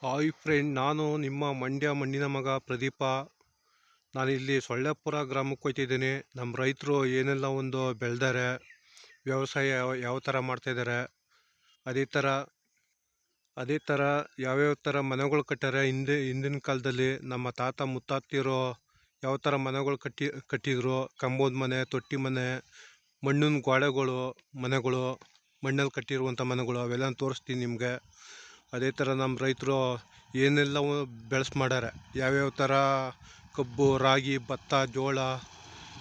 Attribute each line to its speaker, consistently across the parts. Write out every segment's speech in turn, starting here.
Speaker 1: Hi friend, ನಾನು ನಿಮ್ಮ ಮಂಡ್ಯ ಮಣ್ಣಿನ ಮಗ ಪ್ರದೀಪ. ನಾನಿಲ್ಲಿ ಸೊಳ್ಳೆಪುರ ಗ್ರಾಮಕ್ಕೆ ಹೋಗ್ತಿದ್ದೀನಿ. ನಮ್ಮ ರೈತರು ಏನೆಲ್ಲ ಒಂದು ಬೆಳೆದಾರೆ, ವ್ಯವಸಾಯ ಯಾವ ಥರ ಮಾಡ್ತಾಯಿದ್ದಾರೆ, ಅದೇ ಥರ ಯಾವ್ಯಾವ ಥರ ಮನೆಗಳು ಕಟ್ಟಾರೆ. ಹಿಂದಿನ ಕಾಲದಲ್ಲಿ ನಮ್ಮ ತಾತ ಮುತ್ತಾತಿರೋ ಯಾವ ಥರ ಮನೆಗಳು ಕಟ್ಟಿದ್ರು. ಕಂಬದ ಮನೆ, ತೊಟ್ಟಿ ಮನೆ, ಮಣ್ಣಿನ ಗೋಡೆಗಳು, ಮನೆಗಳು, ಮಣ್ಣಲ್ಲಿ ಕಟ್ಟಿರುವಂಥ ಮನೆಗಳು, ಅವೆಲ್ಲ ತೋರಿಸ್ತೀನಿ ನಿಮಗೆ. ಅದೇ ಥರ ನಮ್ಮ ರೈತರು ಏನೆಲ್ಲ ಮಾಡ್ಯಾರೆ, ಯಾವ್ಯಾವ ಥರ ಕಬ್ಬು, ರಾಗಿ, ಭತ್ತ, ಜೋಳ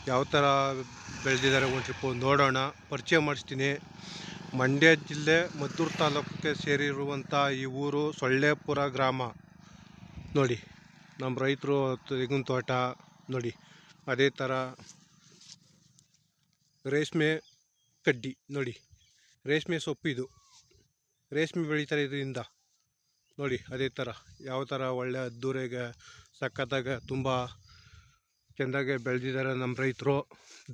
Speaker 1: ಯಾವ ಥರ ಬೆಳೆದಿದ್ದಾರೆ ಒಂದು ಟ್ರಿಪ್ಪು ನೋಡೋಣ. ಪರಿಚಯ ಮಾಡಿಸ್ತೀನಿ. ಮಂಡ್ಯ ಜಿಲ್ಲೆ ಮದ್ದೂರು ತಾಲೂಕಿಗೆ ಸೇರಿರುವಂಥ ಈ ಊರು ಸೊಳ್ಳೆಪುರ ಗ್ರಾಮ. ನೋಡಿ ನಮ್ಮ ರೈತರು ತೆಂಗಿನ ತೋಟ ನೋಡಿ. ಅದೇ ಥರ ರೇಷ್ಮೆ ಕಡ್ಡಿ ನೋಡಿ, ರೇಷ್ಮೆ ಸೊಪ್ಪು, ಇದು ರೇಷ್ಮೆ ಬೆಳೀತಾರೆ ಇದರಿಂದ ನೋಡಿ. ಅದೇ ಥರ ಯಾವ ಥರ ಒಳ್ಳೆ ಅದ್ದೂರಿಗೆ ಸಖತ್ತಾಗ ತುಂಬ ಚೆಂದಾಗೆ ಬೆಳೆದಿದ್ದಾರೆ ನಮ್ಮ ರೈತರು.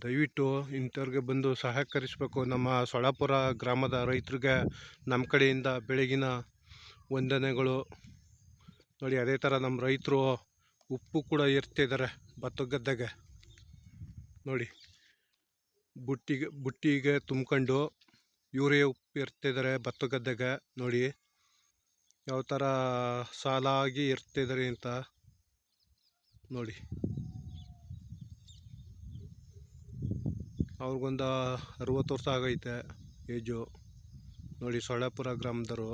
Speaker 1: ದಯವಿಟ್ಟು ಇಂಥವ್ರಿಗೆ ಬಂದು ಸಹಕರಿಸಬೇಕು. ನಮ್ಮ ಸೊಳ್ಳೆಪುರ ಗ್ರಾಮದ ರೈತರಿಗೆ ನಮ್ಮ ಕಡೆಯಿಂದ ಬೆಳಗಿನ ವಂದನೆಗಳು ನೋಡಿ. ಅದೇ ಥರ ನಮ್ಮ ರೈತರು ಉಪ್ಪು ಕೂಡ ಏರ್ತಿದ್ದಾರೆ ಭತ್ತ ಗದ್ದೆಗೆ ನೋಡಿ. ಬುಟ್ಟಿಗೆ ತುಂಬ್ಕೊಂಡು ಯೂರಿಯಾ ಉಪ್ಪು ಏರ್ತಿದ್ದಾರೆ ಭತ್ತ ಗದ್ದೆಗೆ ನೋಡಿ. ಯಾವ ಥರ ಸಾಲಾಗಿ ಇರ್ತಿದ್ದಾರೆ ಅಂತ ನೋಡಿ. ಅವ್ರಿಗೊಂದು 60 ವರ್ಷ ಆಗೈತೆ ಏಜು ನೋಡಿ. ಸೊಳ್ಳೆಪುರ ಗ್ರಾಮದವರು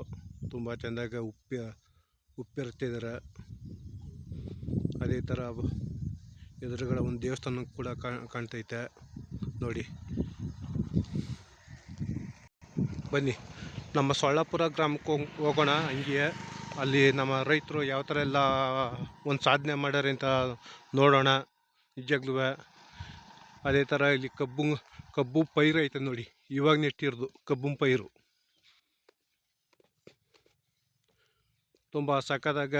Speaker 1: ತುಂಬ ಚೆಂದಾಗಿ ಉಪ್ಪಿರ್ತಿದ್ದಾರೆ. ಅದೇ ಥರ ಎದುರುಗಡೆ ಒಂದು ದೇವಸ್ಥಾನ ಕೂಡ ಕಾಣ್ತೈತೆ ನೋಡಿ. ಬನ್ನಿ ನಮ್ಮ ಸೊಳ್ಳೆಪುರ ಗ್ರಾಮಕ್ಕೆ ಹೋಗೋಣ. ಹಂಗೆ ಅಲ್ಲಿ ನಮ್ಮ ರೈತರು ಯಾವ ಥರ ಎಲ್ಲ ಒಂದು ಸಾಧನೆ ಮಾಡ್ಯಾರ ಅಂತ ನೋಡೋಣ ನಿಜವಾಗ್ಲೂ. ಅದೇ ಥರ ಇಲ್ಲಿ ಕಬ್ಬು ಪೈರು ಐತೆ ನೋಡಿ. ಇವಾಗ ನೆಟ್ಟಿರೋದು ಕಬ್ಬು ಪೈರು. ತುಂಬ ಸಖತ್ತಾಗ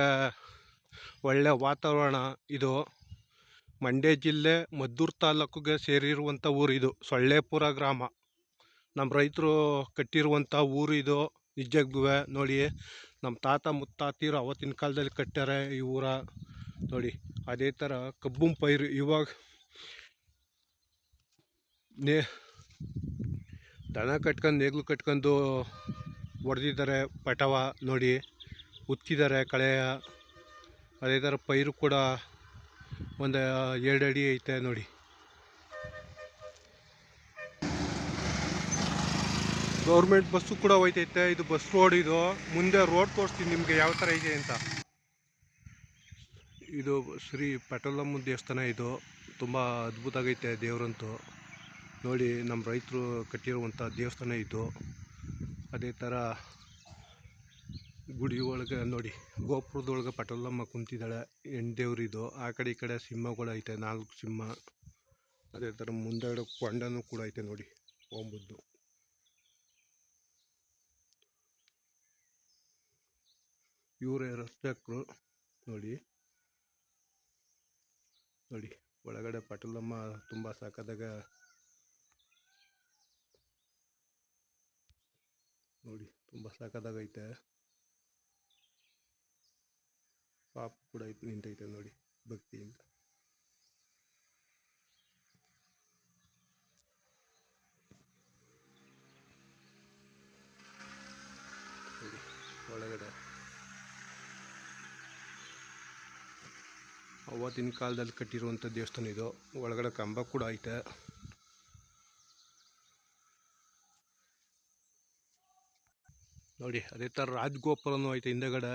Speaker 1: ಒಳ್ಳೆ ವಾತಾವರಣ ಇದು. ಮಂಡ್ಯ ಜಿಲ್ಲೆ ಮದ್ದೂರು ತಾಲೂಕಿಗೆ ಸೇರಿರುವಂಥ ಊರು ಇದು ಸೊಳ್ಳೆಪುರ ಗ್ರಾಮ. ನಮ್ಮ ರೈತರು ಕಟ್ಟಿರುವಂಥ ಊರು ಇದು ನಿಜವಾಗ್ಲೂ ನೋಡಿ. ನಮ್ಮ ತಾತ ಮುತ್ತಾತಿರು ಅವತ್ತಿನ ಕಾಲದಲ್ಲಿ ಕಟ್ಟಾರೆ ಈ ಊರ ನೋಡಿ. ಅದೇ ಥರ ಕಬ್ಬು ಪೈರು ಇವಾಗ ದನ ಕಟ್ಕೊಂಡು ನೇಗ್ಲು ಕಟ್ಕೊಂಡು ಹೊಡೆದಿದ್ದಾರೆ ಪಟವ ನೋಡಿ. ಉತ್ತಿದ್ದಾರೆ ಕಳೆಯ. ಅದೇ ಥರ ಪೈರು ಕೂಡ ಒಂದು 2 ಅಡಿ ಐತೆ ನೋಡಿ. ಗೌರ್ಮೆಂಟ್ ಬಸ್ಸು ಕೂಡ ಹೋಯ್ತೈತೆ. ಇದು ಬಸ್ ರೋಡ್. ಇದು ಮುಂದೆ ರೋಡ್ ತೋರಿಸ್ತೀನಿ ನಿಮಗೆ ಯಾವ ಥರ ಇದೆ ಅಂತ. ಇದು ಶ್ರೀ ಪಟೋಲಮ್ಮ ದೇವಸ್ಥಾನ. ಇದು ತುಂಬ ಅದ್ಭುತ ಆಗೈತೆ ದೇವರಂತೂ ನೋಡಿ. ನಮ್ಮ ರೈತರು ಕಟ್ಟಿರುವಂಥ ದೇವಸ್ಥಾನ ಇದು. ಅದೇ ಥರ ಗುಡಿ ಒಳಗೆ ನೋಡಿ, ಗೋಪುರದೊಳಗೆ ಪಟೋಲಮ್ಮ ಕುಂತಿದ್ದಾಳೆ, ಹೆಣ್ದೇವ್ರಿದು. ಆ ಕಡೆ ಈ ಕಡೆ ಸಿಂಹಗಳು ಐತೆ, 4 ಸಿಂಹ. ಅದೇ ಥರ ಮುಂದೆಗಡೆ ಕೊಂಡನೂ ಕೂಡ ಐತೆ ನೋಡಿ, ಓಂಬುದ್ದು. ಇವರೇ ರಕ್ಷಕರು ನೋಡಿ. ಒಳಗಡೆ ಪಟೋಲಮ್ಮ ತುಂಬ ಸಾಕದಾಗ ನೋಡಿ, ತುಂಬ ಸಾಕದಾಗೈತೆ. ಪಾಪ ಕೂಡ ನಿಂತೈತೆ ನೋಡಿ ಭಕ್ತಿಯಿಂದ. ನೋಡಿ ಒಳಗಡೆ ಅವತ್ತಿನ ಕಾಲದಲ್ಲಿ ಕಟ್ಟಿರುವಂಥ ದೇವಸ್ಥಾನ ಇದು. ಒಳಗಡೆ ಕಂಬ ಕೂಡ ಐತೆ ನೋಡಿ. ಅದೇ ಥರ ರಾಜಗೋಪುರನೂ ಐತೆ ಹಿಂದೆಗಡೆ.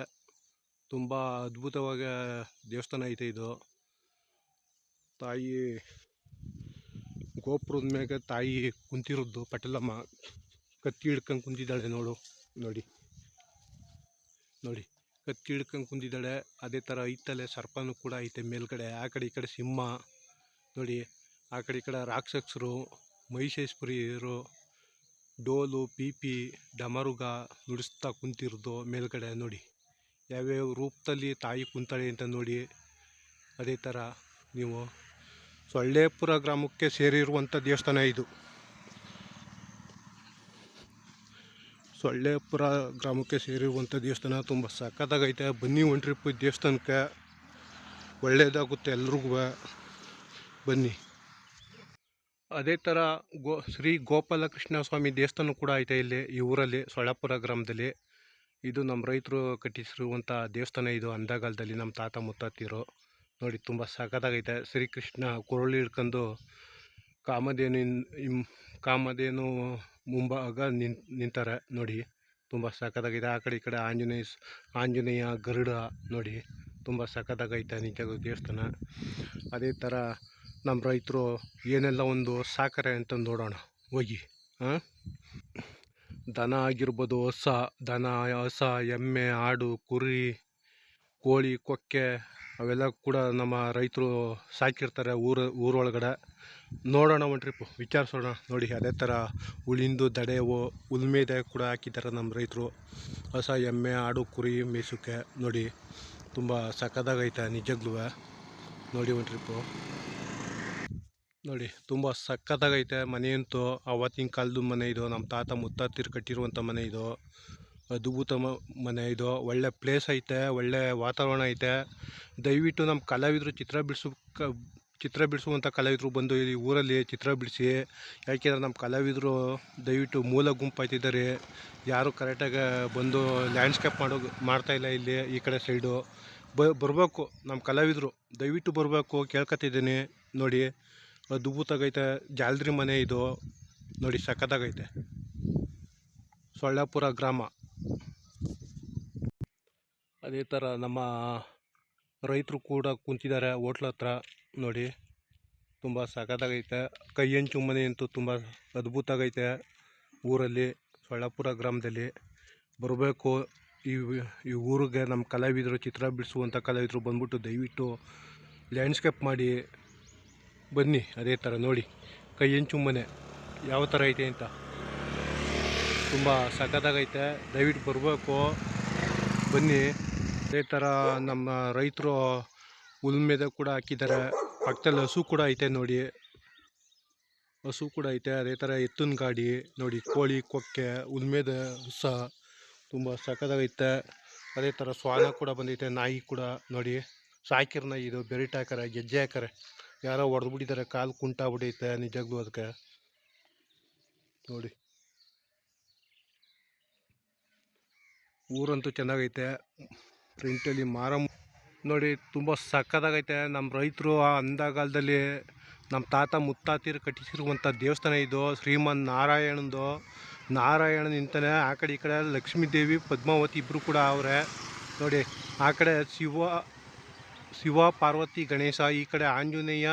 Speaker 1: ತುಂಬ ಅದ್ಭುತವಾಗಿ ದೇವಸ್ಥಾನ ಐತೆ ಇದು. ತಾಯಿ ಗೋಪುರದ ಮ್ಯಾಗ ತಾಯಿ ಕುಂತಿರೋದು ಪಟೋಲಮ್ಮ ಕತ್ತಿ ಹಿಡ್ಕೊಂಡು ಕುಂತಿದ್ದಾಳೆ ನೋಡಿ. ಕತ್ತಿ ಹಿಡ್ಕೊಂಡು ಕುಂತಿದ್ದಾಳೆ. ಅದೇ ಥರ ಐತಲೆ ಸರ್ಪನೂ ಕೂಡ ಐತೆ ಮೇಲ್ಗಡೆ. ಆ ಕಡೆ ಈ ಕಡೆ ಸಿಂಹ ನೋಡಿ. ಆ ಕಡೆ ಈ ಕಡೆ ರಾಕ್ಷಸರು, ಮಹಿಷೇಶ್ವರಿಯರು, ಡೋಲು, ಪೀಪಿ, ಡಮರುಗ ನುಡಿಸ್ತಾ ಕುಂತಿರೋದು ಮೇಲ್ಗಡೆ ನೋಡಿ. ಯಾವ್ಯಾವ ರೂಪದಲ್ಲಿ ತಾಯಿ ಕುಂತಾಳೆ ಅಂತ ನೋಡಿ. ಅದೇ ಥರ ನೀವು ಸೊಳ್ಳೆಪುರ ಗ್ರಾಮಕ್ಕೆ ಸೇರಿರುವಂಥ ದೇವಸ್ಥಾನ ಇದು. ಸೊಳ್ಳೆಪುರ ಗ್ರಾಮಕ್ಕೆ ಸೇರಿರುವಂಥ ದೇವಸ್ಥಾನ ತುಂಬ ಸಖತ್ತಾಗೈತೆ. ಬನ್ನಿ ಒಂದು ಟ್ರಿಪ್ ದೇವಸ್ಥಾನಕ್ಕೆ, ಒಳ್ಳೆಯದಾಗುತ್ತೆ ಎಲ್ರಿಗೂ. ಬನ್ನಿ. ಅದೇ ಥರ ಶ್ರೀ ಗೋಪಾಲಕೃಷ್ಣ ಸ್ವಾಮಿ ದೇವಸ್ಥಾನ ಕೂಡ ಐತೆ ಇಲ್ಲಿ ಈ ಊರಲ್ಲಿ, ಸೊಳ್ಳೆಪುರ ಗ್ರಾಮದಲ್ಲಿ. ಇದು ನಮ್ಮ ರೈತರು ಕಟ್ಟಿಸಿರುವಂಥ ದೇವಸ್ಥಾನ. ಇದು ಅಂದಗಾಲದಲ್ಲಿ ನಮ್ಮ ತಾತ ಮುತ್ತಾತಿರು. ನೋಡಿ ತುಂಬ ಸಖತ್ತಾಗೈತೆ. ಶ್ರೀಕೃಷ್ಣ ಕುರುಳಿ ಹಿಡ್ಕೊಂಡು ಕಾಮಧೇನು ಮುಂಭಾಗ ನಿಂತಾರೆ ನೋಡಿ, ತುಂಬ ಸಖತ್ತಾಗಿದೆ. ಆ ಕಡೆ ಈ ಕಡೆ ಆಂಜನೇಯ ಗರುಡ ನೋಡಿ, ತುಂಬ ಸಖತ್ತಾಗೈತೆ ನಿಜಕ್ಕೂ ದೇವಸ್ಥಾನ. ಅದೇ ಥರ ನಮ್ಮ ರೈತರು ಏನೆಲ್ಲ ಒಂದು ಸಾಕರೆ ಅಂತ ನೋಡೋಣ ಹೋಗಿ. ದನ ಆಗಿರ್ಬೋದು, ಹಸ, ಎಮ್ಮೆ, ಆಡು, ಕುರಿ, ಕೋಳಿ, ಕೊಕ್ಕೆ ಅವೆಲ್ಲ ಕೂಡ ನಮ್ಮ ರೈತರು ಸಾಕಿರ್ತಾರೆ ಊರೊಳಗಡೆ. ನೋಡೋಣ ಒಂದು ಟ್ರಿಪ್ಪು, ವಿಚಾರಿಸೋಣ ನೋಡಿ. ಅದೇ ಥರ ಉಳಿಂದು ದಡೆವು ಉಲ್ಮೇದೆ ಕೂಡ ಹಾಕಿದ್ದಾರೆ ನಮ್ಮ ರೈತರು. ಹಸ, ಎಮ್ಮೆ, ಆಡು, ಕುರಿ ಮೇಯ್ಸೋಕ್ಕೆ ನೋಡಿ, ತುಂಬ ಸಖತ್ತಾಗೈತೆ ನಿಜಗ್ಲೂ. ನೋಡಿ ಒಂದು ಟ್ರಿಪ್ಪು ನೋಡಿ, ತುಂಬ ಸಖತ್ತಾಗೈತೆ ಮನೆಯಂತೂ. ಆವತ್ತಿನ ಕಾಲದ ಮನೆ ಇದು, ನಮ್ಮ ತಾತ ಮುತ್ತಾತಿರು ಕಟ್ಟಿರುವಂಥ ಮನೆ ಇದು. ಅದ್ಭುತ ಮನೆ ಇದು. ಒಳ್ಳೆ ಪ್ಲೇಸ್ ಐತೆ, ಒಳ್ಳೆ ವಾತಾವರಣ ಐತೆ. ದಯವಿಟ್ಟು ನಮ್ಮ ಕಲಾವಿದರು ಚಿತ್ರ ಬಿಡಿಸುವಂಥ ಕಲಾವಿದರು ಬಂದು ಈ ಊರಲ್ಲಿ ಚಿತ್ರ ಬಿಡಿಸಿ. ಯಾಕೆಂದರೆ ನಮ್ಮ ಕಲಾವಿದರು ದಯವಿಟ್ಟು ಮೂಲ ಗುಂಪಾಯ್ತಿದ್ದಾರೆ, ಯಾರು ಕರೆಕ್ಟಾಗಿ ಬಂದು ಲ್ಯಾಂಡ್ಸ್ಕೇಪ್ ಮಾಡ್ತಾಯಿಲ್ಲ ಇಲ್ಲಿ ಈ ಕಡೆ ಸೈಡು. ಬರಬೇಕು ನಮ್ಮ ಕಲಾವಿದರು, ದಯವಿಟ್ಟು ಬರಬೇಕು, ಕೇಳ್ಕೊತಿದ್ದೀನಿ ನೋಡಿ. ಅದ್ಭುತವಾಗೈತೆ. ಜಾಲರಿ ಮನೆ ಇದು ನೋಡಿ, ಸಖತ್ತಾಗೈತೆ. ಸೊಳ್ಳೆಪುರ ಗ್ರಾಮ. ಅದೇ ಥರ ನಮ್ಮ ರೈತರು ಕೂಡ ಕುಂತಿದ್ದಾರೆ ಹೋಟ್ಲ ಹತ್ರ ನೋಡಿ, ತುಂಬ ಸಖತ್ತಾಗೈತೆ. ಕೈ ಹೆಂಚು ಮನೆ ಅಂತೂ ತುಂಬ ಅದ್ಭುತ ಆಗೈತೆ ಊರಲ್ಲಿ, ಸೊಳ್ಳೆಪುರ ಗ್ರಾಮದಲ್ಲಿ. ಬರಬೇಕು ಈ ಊರಿಗೆ ನಮ್ಮ ಕಲಾವಿದರು, ಚಿತ್ರ ಬಿಡಿಸುವಂಥ ಕಲಾವಿದರು ಬಂದ್ಬಿಟ್ಟು ದಯವಿಟ್ಟು ಲ್ಯಾಂಡ್ಸ್ಕೇಪ್ ಮಾಡಿ ಬನ್ನಿ. ಅದೇ ಥರ ನೋಡಿ, ಕೈ ಹೆಂಚು ಮನೆ ಯಾವ ಥರ ಐತೆ ಅಂತ ತುಂಬ ಸಖತ್ತಾಗೈತೆ. ದಯವಿಟ್ಟು ಬರಬೇಕು, ಬನ್ನಿ. ಅದೇ ಥರ ನಮ್ಮ ರೈತರು ಉಲ್ಮೇದ ಕೂಡ ಹಾಕಿದ್ದಾರೆ. ಪಕ್ಕದಲ್ಲಿ ಹಸು ಕೂಡ ಐತೆ ನೋಡಿ, ಹಸು ಕೂಡ ಐತೆ. ಅದೇ ಥರ ಎತ್ತಿನ ಗಾಡಿ ನೋಡಿ, ಕೋಳಿ, ಕೊಕ್ಕೆ, ಉಲ್ಮೇದ ಹಸ ತುಂಬ ಸಖತ್ತಾಗೈತೆ. ಅದೇ ಥರ ಶ್ವಾನ ಕೂಡ ಬಂದೈತೆ. ನಾಯಿ ಕೂಡ ನೋಡಿ, ಸಾಕಿರ ನಾಯಿ ಇದು. ಬೆರಿಟ್ ಹಾಕಾರೆ, ಗೆಜ್ಜೆ ಹಾಕಾರೆ, ಯಾರೋ ಹೊಡೆದ್ಬಿಟ್ಟಿದ್ದಾರೆ, ಕಾಲು ಕುಂಟಾಗ್ಬಿಟ್ಟೈತೆ ನಿಜಾಗ್ಲೂ ಅದಕ್ಕೆ ನೋಡಿ. ಊರಂತೂ ಚೆನ್ನಾಗೈತೆ. ಫ್ರಂಟಲ್ಲಿ ಮಾರಮ್ಮ ನೋಡಿ, ತುಂಬ ಸಖತ್ತಾಗೈತೆ. ನಮ್ಮ ರೈತರು ಅಂದಗಾಲದಲ್ಲಿ ನಮ್ಮ ತಾತ ಮುತ್ತಾತಿರು ಕಟ್ಟಿಸಿರುವಂಥ ದೇವಸ್ಥಾನ ಇದು. ಶ್ರೀಮನ್ ನಾರಾಯಣ ನಿಂತಾನೆ. ಆ ಕಡೆ ಈ ಕಡೆ ಲಕ್ಷ್ಮೀ ದೇವಿ, ಪದ್ಮಾವತಿ ಇಬ್ಬರು ಕೂಡ ಅವರೇ ನೋಡಿ. ಆ ಕಡೆ ಶಿವ, ಪಾರ್ವತಿ, ಗಣೇಶ. ಈ ಕಡೆ ಆಂಜನೇಯ,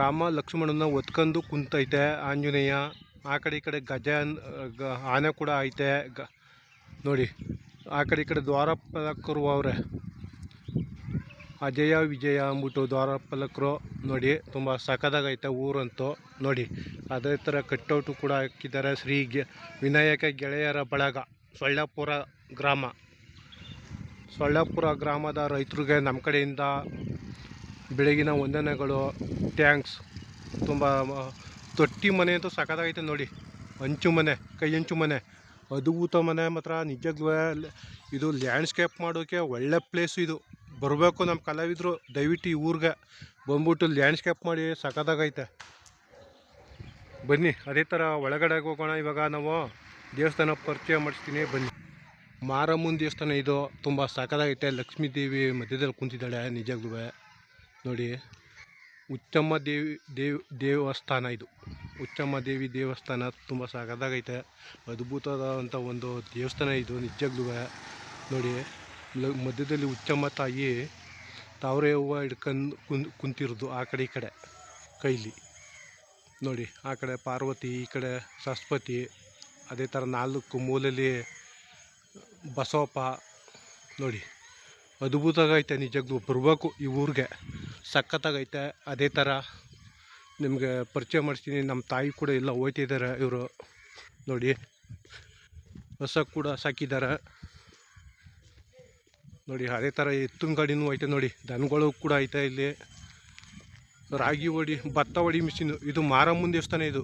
Speaker 1: ರಾಮ, ಲಕ್ಷ್ಮಣನ ಒತ್ಕೊಂಡು ಕುಂತೈತೆ ಆಂಜನೇಯ. ಆ ಕಡೆ ಈ ಕಡೆ ಆನೆ ಕೂಡ ಐತೆ ನೋಡಿ. ಆ ಕಡೆ ಈ ಕಡೆ ದ್ವಾರಪಾಲಕರು ಅವರೇ, ಅಜಯ ವಿಜಯ ಅಂದ್ಬಿಟ್ಟು ದ್ವಾರಪಾಲಕರು ನೋಡಿ. ತುಂಬ ಸಖತ್ತಾಗೈತೆ ಊರಂತೂ ನೋಡಿ. ಅದೇ ಥರ ಕಟ್ಔಟು ಕೂಡ ಹಾಕಿದ್ದಾರೆ. ಶ್ರೀ ವಿನಾಯಕ ಗೆಳೆಯರ ಬಳಗ, ಸೊಳ್ಳೆಪುರ ಗ್ರಾಮ. ಸೊಳ್ಳೆಪುರ ಗ್ರಾಮದ ರೈತರಿಗೆ ನಮ್ಮ ಕಡೆಯಿಂದ ಬೆಳಗಿನ ವಂದನೆಗಳು, ಥ್ಯಾಂಕ್ಸ್. ತುಂಬ ತೊಟ್ಟಿ ಮನೆ ಅಂತೂ ಸಖತ್ತಾಗೈತೆ ನೋಡಿ. ಹಂಚು ಮನೆ, ಕೈ ಹಂಚು ಮನೆ, ಅದ್ಭುತ ಮನೆ ಮಾತ್ರ ನಿಜವಾಗ್ಲೂ. ಇದು ಲ್ಯಾಂಡ್ಸ್ಕೇಪ್ ಮಾಡೋಕ್ಕೆ ಒಳ್ಳೆ ಪ್ಲೇಸು ಇದು. ಬರಬೇಕು ನಮ್ಮ ಕಲಾವಿದರು, ದಯವಿಟ್ಟು ಈ ಊರಿಗೆ ಬಂದ್ಬಿಟ್ಟು ಲ್ಯಾಂಡ್ಸ್ಕೇಪ್ ಮಾಡಿ, ಸಖತ್ತಾಗೈತೆ. ಬನ್ನಿ. ಅದೇ ಥರ ಒಳಗಡೆ ಹೋಗೋಣ. ಇವಾಗ ನಾವು ದೇವಸ್ಥಾನ ಪರಿಚಯ ಮಾಡಿಸ್ತೀನಿ ಬನ್ನಿ. ಮಾರಮ್ಮನ ದೇವಸ್ಥಾನ ಇದು, ತುಂಬ ಸಖತ್ತಾಗೈತೆ. ಲಕ್ಷ್ಮೀ ದೇವಿ ಮಧ್ಯದಲ್ಲಿ ಕುಂತಿದ್ದಾಳೆ ನಿಜವಾಗ್ಲೂ ನೋಡಿ. ಉಚ್ಚಮ್ಮ ದೇವಸ್ಥಾನ ಇದು. ಉಚ್ಚಮ್ಮ ದೇವಿ ದೇವಸ್ಥಾನ ತುಂಬ ಸಖತ್ತಾಗೈತೆ. ಅದ್ಭುತವಾದಂಥ ಒಂದು ದೇವಸ್ಥಾನ ಇದು ನಿಜವಾಗ್ಲೂ ನೋಡಿ. ಮಧ್ಯದಲ್ಲಿ ಉಚ್ಚಮ್ಮ ತಾಯಿ ತಾವರೆ ಹೂವು ಹಿಡ್ಕೊಂಡು ಕುಂತಿರೋದು ಆ ಕಡೆ ಈ ಕಡೆ ಕೈಲಿ ನೋಡಿ. ಆ ಕಡೆ ಪಾರ್ವತಿ, ಈ ಕಡೆ ಸರಸ್ವತಿ. ಅದೇ ಥರ 4 ಮೂಲೆಯಲ್ಲಿ ಬಸವಪ್ಪ ನೋಡಿ. ಅದ್ಭುತವಾಗೈತೆ ನಿಜವಾಗ್ಲೂ. ಬರಬೇಕು ಈ ಊರಿಗೆ, ಸಖತ್ತಾಗೈತೆ. ಅದೇ ಥರ ನಿಮಗೆ ಪರಿಚಯ ಮಾಡಿಸ್ತೀನಿ. ನಮ್ಮ ತಾಯಿ ಕೂಡ ಎಲ್ಲ ಹೋಯ್ತಿದ್ದಾರೆ ಇವರು ನೋಡಿ. ಹಸ ಕೂಡ ಸಾಕಿದ್ದಾರೆ ನೋಡಿ. ಅದೇ ಥರ ಎತ್ತಿನ ಗಾಡಿನೂ ಐತೆ ನೋಡಿ. ದನಗಳು ಕೂಡ ಐತೆ ಇಲ್ಲಿ. ರಾಗಿ ಹೊಡಿ, ಭತ್ತ ಹೊಡಿ ಮಿಷಿನು. ಇದು ಮಾರಮ್ಮನ ದೇವಸ್ಥಾನ ಇದು.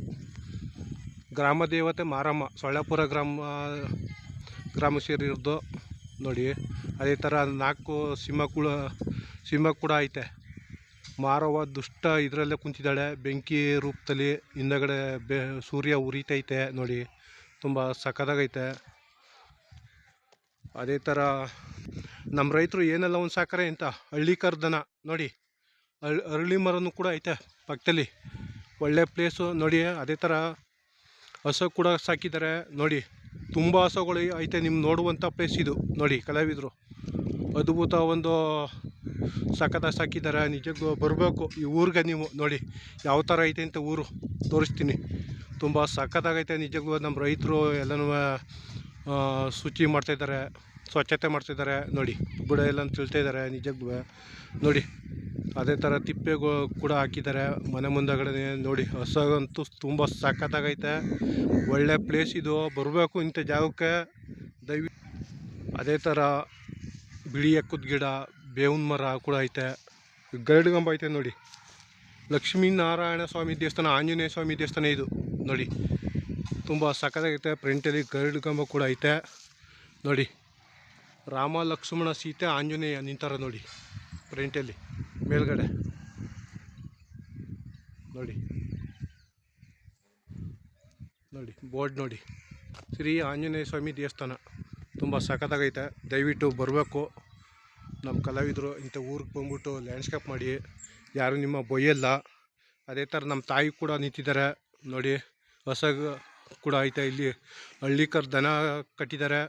Speaker 1: ಗ್ರಾಮ ದೇವತೆ ಮಾರಮ್ಮ ಸೊಳ್ಳೆಪುರ ಗ್ರಾಮ ಸೇರಿರೋದು ನೋಡಿ. ಅದೇ ಥರ 4 ಸಿಂಹ ಕೂಡ ಐತೆ. ಮಾರವ್ವ ದುಷ್ಟ ಇದರಲ್ಲೇ ಕುಂತಿದ್ದಾಳೆ ಬೆಂಕಿ ರೂಪದಲ್ಲಿ. ಹಿಂದಗಡೆ ಸೂರ್ಯ ಉರಿತೈತೆ ನೋಡಿ, ತುಂಬ ಸಖತ್ತಾಗೈತೆ. ಅದೇ ಥರ ನಮ್ಮ ರೈತರು ಏನೆಲ್ಲ ಒಂದು ಸಾಕರೆ ಅಂತ ಹಳ್ಳಿ ಕರ್ದನ ನೋಡಿ, ಅರಳಿ ಮರನೂ ಕೂಡ ಐತೆ ಪಕ್ಕದಲ್ಲಿ, ಒಳ್ಳೆ ಪ್ಲೇಸು ನೋಡಿ. ಅದೇ ಥರ ಹಸು ಕೂಡ ಸಾಕಿದ್ದಾರೆ ನೋಡಿ, ತುಂಬ ಹಸುಗಳು ಐತೆ. ನಿಮ್ಮ ನೋಡುವಂಥ ಪ್ಲೇಸ್ ಇದು ನೋಡಿ. ಕಲಾವಿದರು ಅದ್ಭುತ ಒಂದು ಸಖತ್ತಾಗಿ ಸಾಕಿದ್ದಾರೆ. ನಿಜಕ್ಕೂ ಬರಬೇಕು ಈ ಊರಿಗೆ ನೀವು ನೋಡಿ ಯಾವ ಥರ ಐತೆ ಅಂತ. ಊರು ತೋರಿಸ್ತೀನಿ, ತುಂಬ ಸಖತ್ತಾಗೈತೆ ನಿಜಕ್ಕೂ. ನಮ್ಮ ರೈತರು ಎಲ್ಲನೂ ಶುಚಿ ಮಾಡ್ತಾಯಿದ್ದಾರೆ, ಸ್ವಚ್ಛತೆ ಮಾಡ್ತಾಯಿದ್ದಾರೆ ನೋಡಿ. ಬುಡ ಎಲ್ಲ ತಿಳ್ತಾಯಿದ್ದಾರೆ ನಿಜಕ್ಕೂ ನೋಡಿ. ಅದೇ ಥರ ತಿಪ್ಪೆ ಕೂಡ ಹಾಕಿದ್ದಾರೆ ಮನೆ ಮುಂದಗಡೆ ನೋಡಿ. ಹಸುಗಂತೂ ತುಂಬ ಸಖತ್ತಾಗೈತೆ, ಒಳ್ಳೆ ಪ್ಲೇಸ್ ಇದು. ಬರಬೇಕು ಇಂಥ ಜಾಗಕ್ಕೆ ದಯವಿಟ್ಟು. ಅದೇ ಥರ ಬಿಳಿ ಎಕ್ಕದ ಗಿಡ, ಬೇವಿನ ಮರ ಕೂಡ ಐತೆ. ಗರುಡಗಂಬ ಐತೆ ನೋಡಿ. ಲಕ್ಷ್ಮೀನಾರಾಯಣ ಸ್ವಾಮಿ ದೇವಸ್ಥಾನ, ಆಂಜನೇಯ ಸ್ವಾಮಿ ದೇವಸ್ಥಾನ ಇದು ನೋಡಿ, ತುಂಬ ಸಖತ್ತಾಗೈತೆ. ಫ್ರಂಟಲ್ಲಿ ಗರುಡಗಂಬ ಕೂಡ ಐತೆ ನೋಡಿ. ರಾಮ ಲಕ್ಷ್ಮಣ ಸೀತೆ ಆಂಜನೇಯ ನಿಂತಾರ ನೋಡಿ ಫ್ರಂಟಲ್ಲಿ ಮೇಲ್ಗಡೆ ನೋಡಿ. ನೋಡಿ ಬೋರ್ಡ್ ನೋಡಿ, ಶ್ರೀ ಆಂಜನೇಯ ಸ್ವಾಮಿ ದೇವಸ್ಥಾನ. ತುಂಬ ಸಖತ್ತಾಗೈತೆ, ದಯವಿಟ್ಟು ಬರಬೇಕು. ನಮ್ಮ ಕಲಾವಿದರು ಇಂಥ ಊರಿಗೆ ಬಂದ್ಬಿಟ್ಟು ಲ್ಯಾಂಡ್ಸ್ಕೇಪ್ ಮಾಡಿ, ಯಾರು ನಿಮ್ಮ ಬೊಯ್ಯಲ್ಲ. ಅದೇ ಥರ ನಮ್ಮ ತಾಯಿ ಕೂಡ ನಿಂತಿದ್ದಾರೆ ನೋಡಿ. ಹೊಸ ಕೂಡ ಐತೆ ಇಲ್ಲಿ. ಹಳ್ಳಿಕರ್ ದನ ಕಟ್ಟಿದ್ದಾರೆ,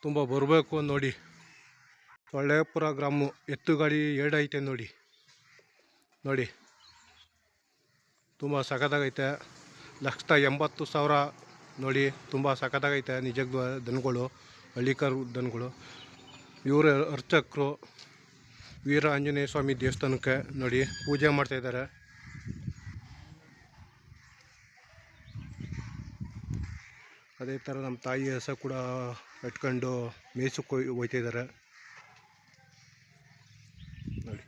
Speaker 1: ತುಂಬ ಬರಬೇಕು ನೋಡಿ. ಸೊಳ್ಳೆಪುರ ಗ್ರಾಮ ಎತ್ತು ಗಾಡಿ 2 ಐತೆ ನೋಡಿ. ನೋಡಿ ತುಂಬ ಸಖತ್ತಾಗೈತೆ. 1,80,000 ನೋಡಿ, ತುಂಬ ಸಖತ್ತಾಗೈತೆ ನಿಜಕ್ಕೂ. ದನಗಳು ಹಳ್ಳಿಕರು ದನಗಳು. ಇವರು ಅರ್ಚಕರು ವೀರ ಆಂಜನೇಯ ಸ್ವಾಮಿ ದೇವಸ್ಥಾನಕ್ಕೆ ನೋಡಿ, ಪೂಜೆ ಮಾಡ್ತಾಯಿದ್ದಾರೆ. ಅದೇ ಥರ ನಮ್ಮ ತಾಯಿ ಹಸ ಕೂಡ ಇಟ್ಕೊಂಡು ಮೇಯ್ಸಕ್ಕೆ ಹೋಗ್ತಾಯಿದ್ದಾರೆ ನೋಡಿ.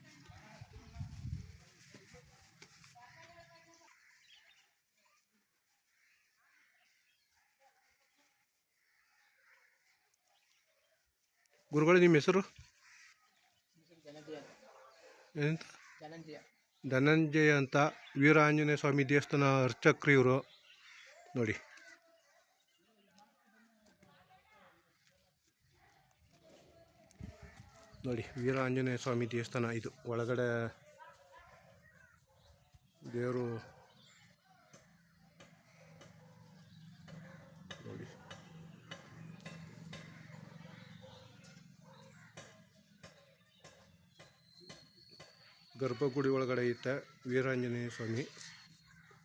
Speaker 1: ಗುರುಗಳು ನಿಮ್ಮ ಹೆಸರು ಏನಂತ? ಧನಂಜಯ ಅಂತ. ವೀರ ಆಂಜನೇಯ ಸ್ವಾಮಿ ದೇವಸ್ಥಾನ ಅರ್ಚಕರು ಇವರು ನೋಡಿ. ನೋಡಿ ವೀರ ಆಂಜನೇಯ ಸ್ವಾಮಿ ದೇವಸ್ಥಾನ ಇದು. ಒಳಗಡೆ ದೇವರು ನೋಡಿ. ಗರ್ಭಗುಡಿ ಒಳಗಡೆ ಐತೆ ವೀರಾಂಜನೇಯ ಸ್ವಾಮಿ,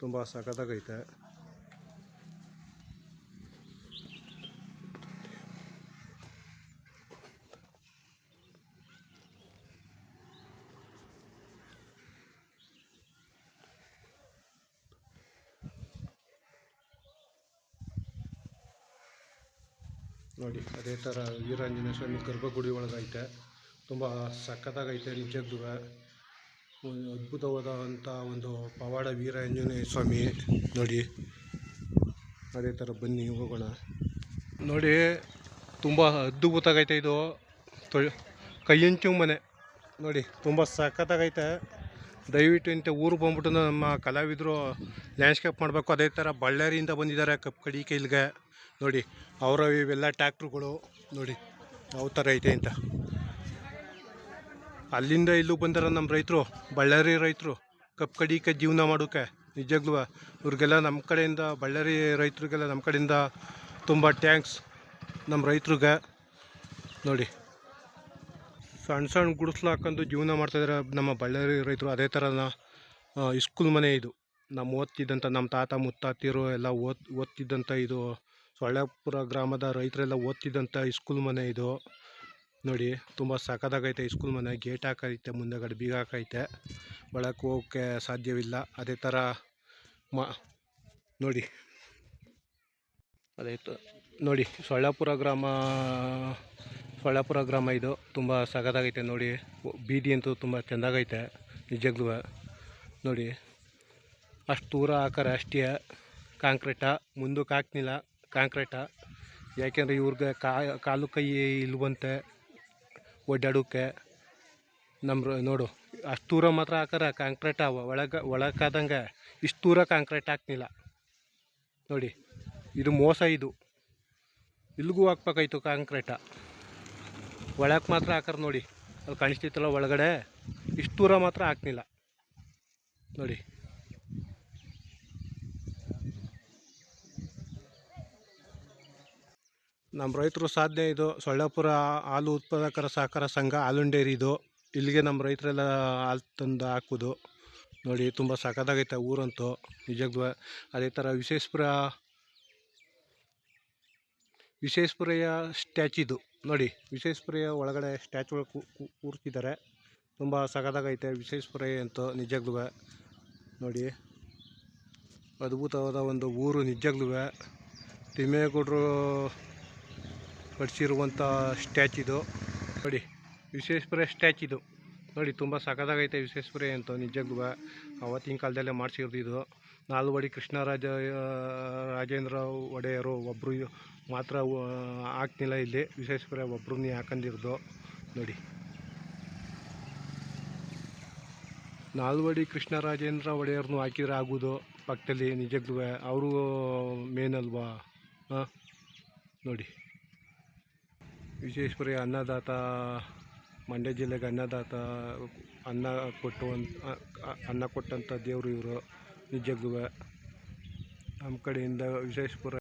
Speaker 1: ತುಂಬ ಸಖತ್ತಾಗೈತೆ. ನೋಡಿ ಅದೇ ಥರ ವೀರಾಂಜನೇಯ ಸ್ವಾಮಿ ಗರ್ಭಗುಡಿ ಒಳಗೈತೆ, ತುಂಬ ಸಖತ್ತಾಗೈತೆ ನಿಜಕ್ಕೂ. ಒಂದು ಅದ್ಭುತವಾದಂಥ ಒಂದು ಪವಾಡ ವೀರಾಂಜನೇಯ ಸ್ವಾಮಿ ನೋಡಿ. ಅದೇ ಥರ ಬನ್ನಿ ಹೋಗೋಣ ನೋಡಿ. ತುಂಬ ಅದ್ಭುತವಾಗೈತೆ ಇದು. ಕೈಯಂಚು ಮನೆ ನೋಡಿ, ತುಂಬ ಸಖತ್ತಾಗೈತೆ. ದಯವಿಟ್ಟು ಇಂಥ ಊರು ಬಂದ್ಬಿಟ್ಟು ನಮ್ಮ ಕಲಾವಿದರು ಲ್ಯಾಂಡ್ಸ್ಕೇಪ್ ಮಾಡಬೇಕು. ಅದೇ ಥರ ಬಳ್ಳಾರಿಯಿಂದ ಬಂದಿದ್ದಾರೆ ಕಪ್ಪಕಡಿ ಕೈಲ್ಗೆ ನೋಡಿ. ಅವರ ಇವೆಲ್ಲ ಟ್ಯಾಕ್ಟ್ರುಗಳು ನೋಡಿ ಯಾವ ಥರ ಐತೆ ಅಂತ. ಅಲ್ಲಿಂದ ಇಲ್ಲೂ ಬಂದಾರ ನಮ್ಮ ರೈತರು, ಬಳ್ಳಾರಿ ರೈತರು ಕಪ್ಪಕಡಿಕೆ ಜೀವನ ಮಾಡೋಕ್ಕೆ. ನಿಜಕ್ಕೂ ಇವ್ರಿಗೆಲ್ಲ ನಮ್ಮ ಕಡೆಯಿಂದ, ಬಳ್ಳಾರಿ ರೈತರಿಗೆಲ್ಲ ನಮ್ಮ ಕಡೆಯಿಂದ ತುಂಬ ಟ್ಯಾಂಕ್ಸ್ ನಮ್ಮ ರೈತರಿಗೆ ನೋಡಿ. ಸಣ್ಣ ಸಣ್ಣ ಗುಡಿಸ್ಲು ಹಾಕೊಂಡು ಜೀವನ ಮಾಡ್ತಾಯಿದ್ದಾರೆ ನಮ್ಮ ಬಳ್ಳಾರಿ ರೈತರು. ಅದೇ ಥರ ಸ್ಕೂಲ್ ಮನೆ ಇದು. ನಮ್ಮ ಓದ್ತಿದ್ದಂಥ ನಮ್ಮ ತಾತ ಮುತ್ತಾತಿರು ಎಲ್ಲ ಓದ್ತಿದ್ದಂಥ ಇದು. ಸೊಳ್ಳೆಪುರ ಗ್ರಾಮದ ರೈತರೆಲ್ಲ ಓದ್ತಿದ್ದಂಥ ಸ್ಕೂಲ್ ಮನೆ ಇದು ನೋಡಿ. ತುಂಬ ಸಖತ್ತಾಗೈತೆ ಸ್ಕೂಲ್ ಮನೆ. ಗೇಟ್ ಹಾಕೈತೆ, ಮುಂದೆಗಡೆ ಬೀಗ ಹಾಕೈತೆ, ಒಳಕ್ಕೆ ಹೋಗೋಕ್ಕೆ ಸಾಧ್ಯವಿಲ್ಲ. ಅದೇ ಥರ ನೋಡಿ. ಅದೇ ನೋಡಿ ಸೊಳ್ಳೆಪುರ ಗ್ರಾಮ ಇದು. ತುಂಬ ಸಖತ್ತಾಗೈತೆ ನೋಡಿ. ಬೀದಿ ಅಂತೂ ತುಂಬ ಚೆಂದಾಗೈತೆ ನಿಜಕ್ಕೂ ನೋಡಿ. ಅಷ್ಟು ದೂರ ಹಾಕಾರೆ ಅಷ್ಟೇ ಕಾಂಕ್ರೀಟ, ಮುಂದಕ್ಕೆ ಹಾಕ್ನಿಲ್ಲ ಕಾಂಕ್ರೀಟ. ಯಾಕೆಂದರೆ ಇವ್ರಿಗೆ ಕಾಲು ಕೈ ಇಲ್ವಂತೆ ಓಡಾಡೋಕ್ಕೆ. ನೋಡು ಅಷ್ಟು ದೂರ ಮಾತ್ರ ಹಾಕಾರ ಕಾಂಕ್ರೀಟ ಒಳಗಾದಂಗೆ. ಇಷ್ಟು ದೂರ ಕಾಂಕ್ರೀಟ್ ಹಾಕ್ನಿಲ್ಲ ನೋಡಿ. ಇದು ಮೋಸ. ಇದು ಇಲ್ಲಿಗೂ ಹಾಕ್ಬೇಕಾಯ್ತು ಕಾಂಕ್ರೀಟ. ಒಳಕ್ಕೆ ಮಾತ್ರ ಹಾಕಾರ ನೋಡಿ, ಅಲ್ಲಿ ಕಾಣಿಸ್ತಿತ್ತಲ್ಲ ಒಳಗಡೆ. ಇಷ್ಟು ದೂರ ಮಾತ್ರ ಹಾಕ್ನಿಲ್ಲ ನೋಡಿ. ನಮ್ಮ ರೈತರು ಸಾಧನೆ ಇದು. ಸೊಳ್ಳೆಪುರ ಹಾಲು ಉತ್ಪಾದಕರ ಸಹಕಾರ ಸಂಘ ಹಾಲುಂಡ ಡೈರಿ ಇದು. ಇಲ್ಲಿಗೆ ನಮ್ಮ ರೈತರೆಲ್ಲ ಹಾಲು ತಂದು ಹಾಕೋದು ನೋಡಿ. ತುಂಬ ಸಖತ್ತಾಗೈತೆ ಊರಂತೂ ನಿಜಕ್ಕೂ. ಅದೇ ಥರ ವಿಶ್ವೇಶ್ವರಯ್ಯ ಸ್ಟ್ಯಾಚ್ಯೂದು ನೋಡಿ. ವಿಶ್ವೇಶ್ವರಯ್ಯ ಒಳಗಡೆ ಸ್ಟ್ಯಾಚು ಕೂರ್ತಿದ್ದಾರೆ. ತುಂಬ ಸಖತ್ತಾಗೈತೆ ವಿಶ್ವೇಶ್ವರಯ್ಯ ಅಂತೂ ನಿಜಕ್ಕೂ ನೋಡಿ. ಅದ್ಭುತವಾದ ಒಂದು ಊರು ನಿಜಕ್ಕೂ. ತಿಮ್ಮೇಗೌಡರು ಕಟ್ಸಿರುವಂಥ ಸ್ಟ್ಯಾಚ್ಯೂದು ನೋಡಿ. ವಿಶ್ವೇಶ್ವರಯ್ಯ ಸ್ಟ್ಯಾಚ್ಯೂದು ನೋಡಿ. ತುಂಬ ಸಖತ್ತಾಗೈತೆ ವಿಶ್ವೇಶ್ವರಯ್ಯ ಅಂತೂ ನಿಜಕ್ಕೂ. ಅವತ್ತಿನ ಕಾಲದಲ್ಲೇ ಮಾಡಿಸಿರೋದು. ನಾಲ್ವಡಿ ರಾಜೇಂದ್ರ ಒಡೆಯರು ಒಬ್ಬರು ಮಾತ್ರ ಹಾಕ್ತಿಲ್ಲ ಇಲ್ಲಿ. ವಿಶ್ವೇಶ್ವರಯ್ಯ ಒಬ್ಬರನ್ನೇ ಹಾಕೊಂಡಿರೋದು ನೋಡಿ. ನಾಲ್ವಡಿ ಕೃಷ್ಣರಾಜೇಂದ್ರ ಒಡೆಯರ್ನು ಹಾಕಿದ್ರೆ ಆಗೋದು ಪಕ್ಕದಲ್ಲಿ ನಿಜಕ್ಕೂ. ಅವರು ಮೇನ್ ಅಲ್ವಾ ನೋಡಿ. ವಿಶ್ವೇಶ್ವರಯ್ಯ ಅನ್ನದಾತ, ಮಂಡ್ಯ ಜಿಲ್ಲೆಗೆ ಅನ್ನದಾತ. ಅನ್ನ ಕೊಟ್ಟಂಥ ದೇವರು ಇವರು ನಿಜಕ್ಕೂ. ನಮ್ಮ ಕಡೆಯಿಂದ ವಿಶ್ವೇಶ್ವರ